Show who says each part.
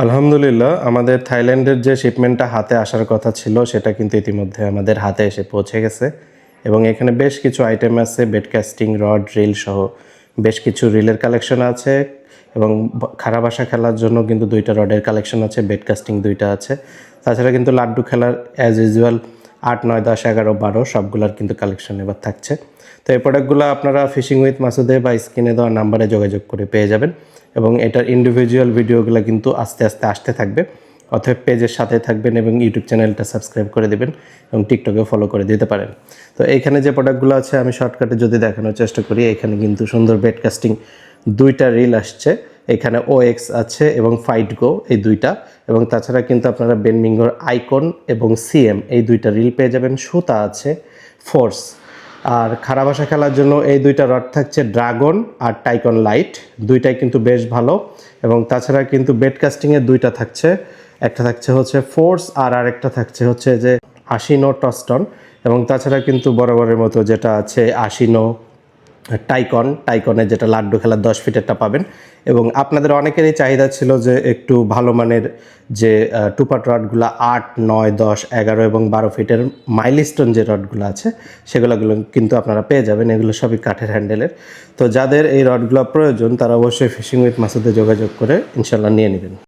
Speaker 1: আলহামদুলিল্লাহ আমাদের থাইল্যান্ডের যে শিপমেন্টটা হাতে আসার কথা ছিল সেটা কিন্তু ইতিমধ্যে আমাদের হাতে এসে পৌঁছে গেছে এবং এখানে বেশ কিছু আইটেম আছে বেড কাস্টিং রড রিল সহ বেশ কিছু রিলের কালেকশন আছে এবং খারাপ বাসা খেলার জন্য কিন্তু 2টা রডের কালেকশন আছে বেড কাস্টিং 2টা আছে তাছাড়া কিন্তু লাড্ডু খেলার অ্যাজ ইউজুয়াল 8, 9, 10, 11, 12 সবগুলোর কিন্তু কালেকশন এবার থাকছে। তো এই প্রোডাক্টগুলো আপনারা ফিশিং উইথ মাসুদে বা স্ক্রিনে দেওয়া নাম্বারে যোগাযোগ করে পেয়ে যাবেন এবং এটার ইন্ডিভিজুয়াল ভিডিওগুলো কিন্তু আস্তে আস্তে আসতে থাকবে। অতএব পেজের সাথে থাকবেন এবং ইউটিউব চ্যানেলটা সাবস্ক্রাইব করে দেবেন এবং টিকটকেও ফলো করে দিতে পারেন। তো এইখানে যে প্রোডাক্টগুলো আছে আমি শর্টকাটে যদি দেখানোর চেষ্টা করি, এখানে কিন্তু সুন্দর বেড কাস্টিং 2টা রিল আসছে। এখানে OX আছে এবং ফাইট গো এই 2টা এবং তাছাড়া কিন্তু আপনারা বেনমিঙ্গোর আইকন এবং CM এই 2টা রিল পেয়ে যাবেন। সুতা আছে ফোর্স। আর খারাপ বাসা খেলার জন্য এই 2টা রড থাকছে ড্রাগন আর টাইকন লাইট, 2টাই কিন্তু বেশ ভালো এবং তাছাড়া কিন্তু বেড কাস্টিংয়ের 2টা থাকছে, একটা থাকছে হচ্ছে ফোর্স আর আরেকটা থাকছে হচ্ছে যে আশিনো টস্টন এবং তাছাড়া কিন্তু বরাবরের মতো যেটা আছে আশিনো টাইকনের যেটা লাড্ডু খেলার 10 ফিটেরটা পাবেন এবং আপনাদের অনেকেরই চাহিদা ছিল যে একটু ভালো মানের যে টুপাট রডগুলো 8, 9, 10, 11 এবং 12 ফিটের মাইলস্টোন যে রডগুলো আছে সেগুলো কিন্তু আপনারা পেয়ে যাবেন। এগুলো সবই কাঠের হ্যান্ডেলের। তো যাদের এই রডগুলো প্রয়োজন তারা অবশ্যই ফিশিং উইথ মাসুদে যোগাযোগ করে ইনশাল্লাহ নিয়ে নেবেন।